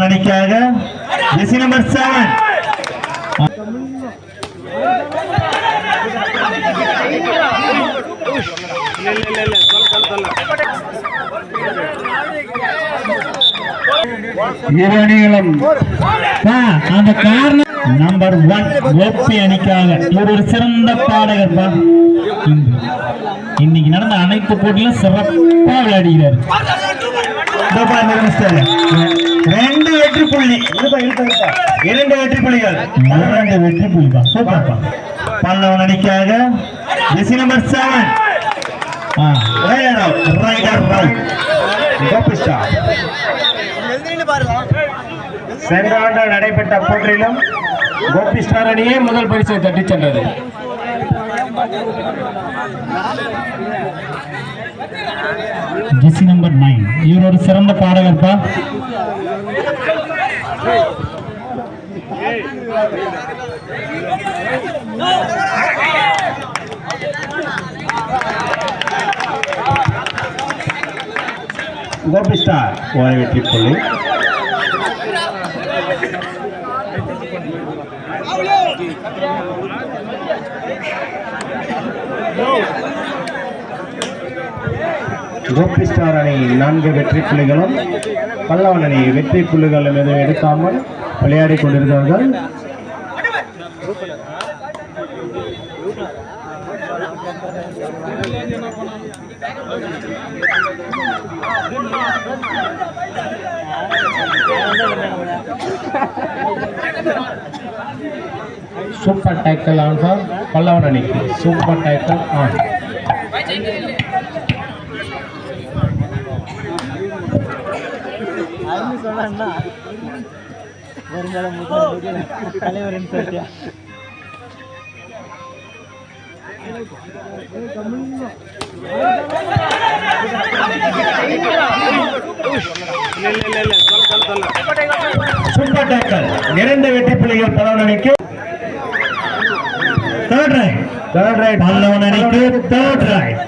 அணிக்காக Jersey number 7 இரு அணிகளும் அந்த காரணம் நம்பர் 1 ஓபி அணிக்காக இவர் ஒரு சிறந்த பாடகர். இன்னைக்கு நடந்த அனைத்து போட்டியிலும் சிறப்பா விளையாடுகிறார். 2 வெற்றி புள்ளி 2 வெற்றி புள்ளிகள் 2 வெற்றி புள்ளிப்பா. சூப்பர்ப்பா. பல்லவன் அணிக்காக ஜெர்சி நம்பர் 7 சென்ற ஆண்டு நடைபெற்ற போட்டியிலும் கோபி ஸ்டார் அணியே முதல் பரிசை தட்டி சென்றது. ஜெர்சி நம்பர் 9 இவர் ஒரு சிறந்த பாடகர்ப்பா. கோபி ஸ்டார் ஒரு வெற்றி புள்ளி. கோபி ஸ்டார் அணி 4 வெற்றி புள்ளிகளும் பல்லவன் அணி வெற்றி புள்ளிகள் எதுவும் எடுக்காமல் விளையாடி கொண்டிருக்கிறார்கள். Super tackle on for Pallavan அணிக்கு. Super tackle on. தலைவரின் சொல்லியா சூப்பர் டேக்கல் 2 வெற்றி புள்ளிகள் பல்லவன் அணிக்கு. தேர்ட் ரைட் பல்லவன் அணிக்கு தேர்ட் ரைட்.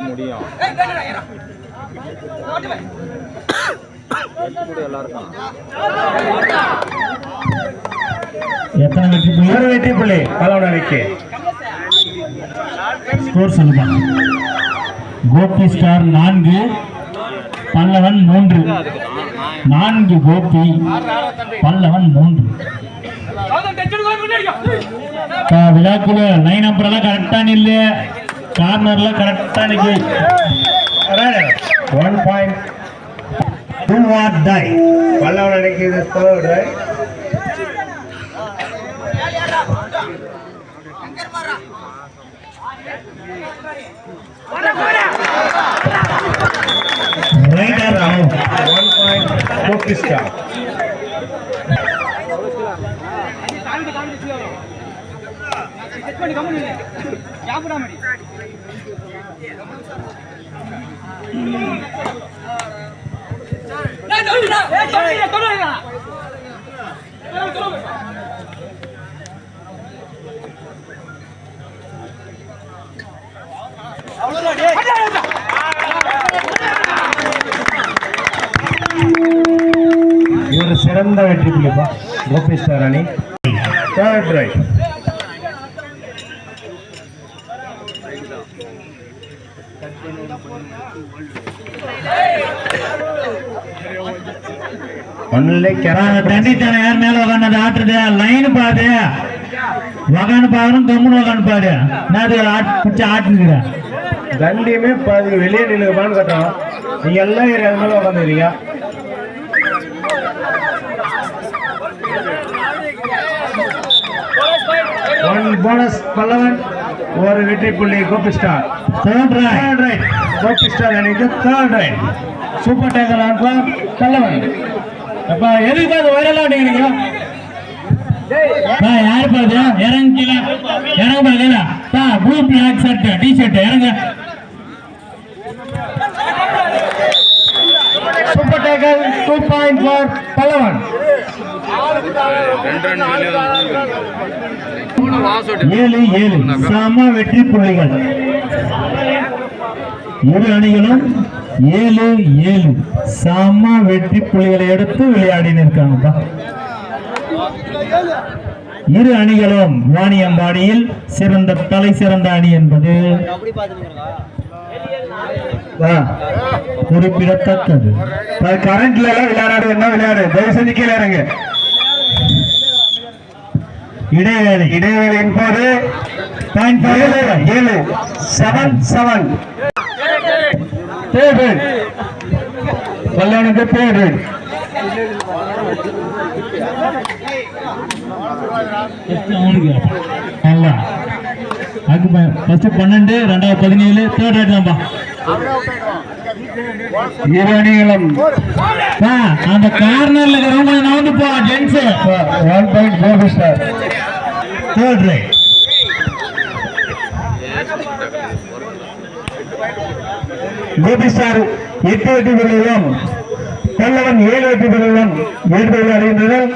முடியும் எத்தனை வெற்றி புள்ளி? 1 வெற்றி புள்ளி பல்லவன் அணிக்கு. ஸ்கோர் சொல்லுங்க. கோபி ஸ்டார் 4 பல்லவன் 3. 4 கோபி பல்லவன் 3. விழாக்குழு லைன் நம்பர் எல்லாம் கரெக்டா நில்ல. கார்னர்ல கரெக்டா நிக்கு. 1 point. Do or die. Pallavan அணிக்கு இது third raid. Raider out. 1 point Gopi star. ஒரு சிறந்த வெற்றி புள்ளிப்பா கோபி ஸ்டார் அணி. Third raid. தண்டித்தான யார் மேல உக்காந்து ஆட்டுறது லைன் பாது உக்காந்து பாக்குறோம் கம்முன்னு உக்காந்து பாரு. ஆட்டுனுக்குற தண்டியுமே பாது வெளியே நிலுப்பான்னு கட்டோம். நீங்க எல்லாம் அது மேல உக்காந்துக்கிறீங்க. போனஸ் பல்லவன் ஒரு வெற்றி புள்ளி Gopi star. Third right Gopi star அணிக்கு third raid. Super tackle on for Pallavan. அப்பா எதுக்கு அது வைரலா நீங்க யாரு பாது இறங்க பாக்கல blue black shirt T shirt இறங்க. Super tackle 2 point for Pallavan. 7-7 சம வெற்றி புள்ளிகள். இரு அணிகளும் 7-7 சம வெற்றி புள்ளிகளை எடுத்து விளையாடி நிற்காங்கப்பா. இரு அணிகளும் வாணியம்பாடியில் சிறந்த தலை சிறந்த அணி என்பது குறிப்பிடத்தக்கது. கரண்ட்ல எல்லாம் விளையாடு, என்ன விளையாடு, தயவு செஞ்சு கீழே இறங்க. இடைவேளையின் போது 7-7 பல்லானுக்கு பேரு 12 2வது 17 தேர்ட் ரைட் தான்ப்பா. இரு அணிகளும் அந்த கார்னர்ல இருக்கிறவங்க நவுந்து போ gents 1 point Gopi star third right. Gopi star 8 வெற்றி பெறுவதும் பல்லவன் 7 வெற்றி பெறுவதும் ஏற்பது அடைகின்றனர்.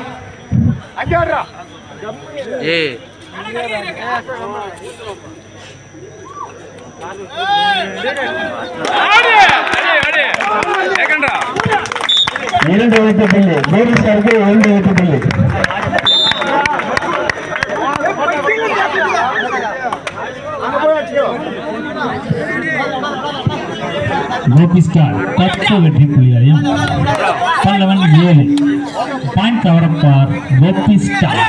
இரண்டு வெற்றி புள்ளி கோபி ஸ்டாருக்கு 2 வெற்றி புள்ளி. கோபி ஸ்டார் 10 வெற்றி புள்ளிகளையும் Pallavan 7 point cover up for Gopi star.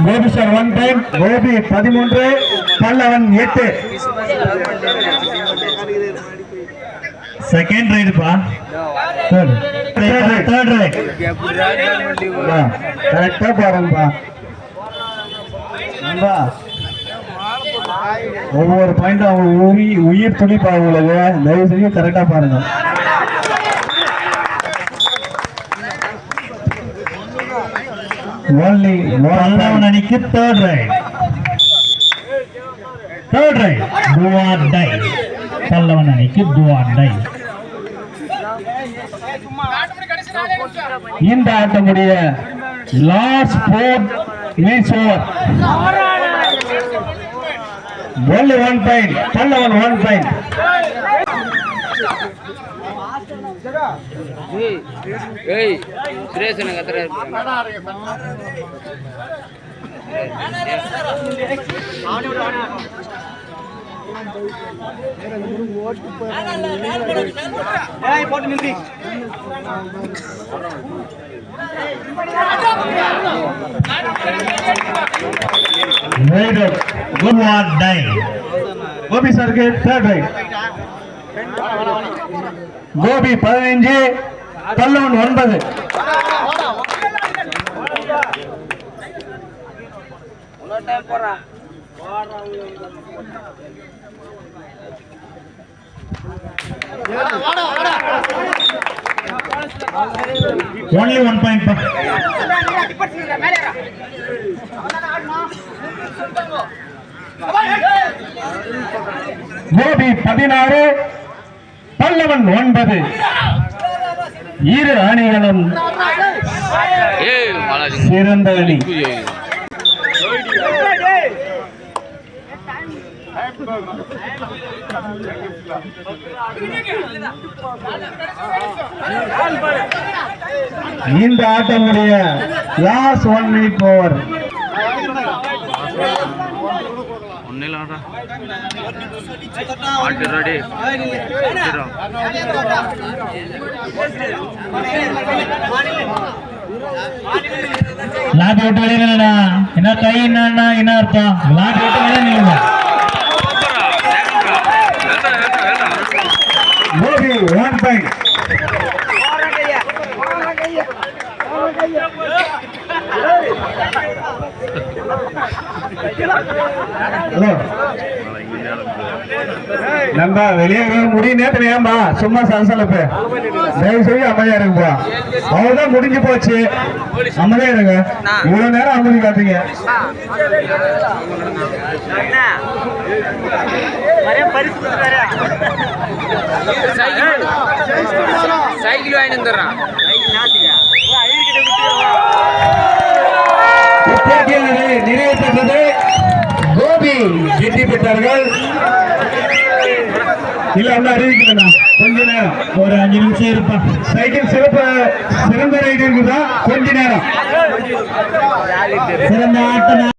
Gopi star 1 point, Gopi 13 Pallavan 8. Second ரைடுப்பா, தேர்ட் ரைட் கரெக்டா பாருங்கப்பா. ஒவ்வொரு பாயிண்டும் அவங்க உயிர் துடிப்பா உங்களுக்கு, தயவு செஞ்சு கரெக்டா பாருங்க. பல்லவன் அணிக்கு third raid do or die. Pallavan அணிக்கு do or die. இந்த ஆட்டமுடைய last 4 minutes over. only 1 point, Pallavan 1 point. Gopi சாருக்கு third right. Gopi 15 Pallavan 9. only 1 point. Gopi 16 Pallavan 9. இரு அணிகளும் சிறந்த அணி. இந்த ஆட்டமுடைய லாஸ்ட் 1 minute ஓவர். லாட் விட்டு வெளியிடா, என்ன கை என்ன அர்த்தம்? லாட் விட்டு வெளியிட. கோபி 1 point. ஹலோ நம்ம வெளியே முடியும் நேரத்துல ஏன்பா சும்மா சலசலப்பு தயவு செய்து அமைதியா இருக்குப்பா அவ்வளவுதான் முடிஞ்சு போச்சு அமைதியா இருங்க இவ்வளவு நேரம் அமைதி காத்தீங்க சைக்கிள் வாங்கி வந்துடுறான் நிறைவு பெற்றது கோபி வெற்றி பெற்றார்கள் இல்ல ஒன்னும் அறிவிக்கலண்ணா கொஞ்ச நேரம் ஒரு 5 நிமிஷம் இருப்பா சைக்கிள் சிறந்த ரைடு இருக்குதா கொஞ்ச நேரம் சிறந்த ஆட்ட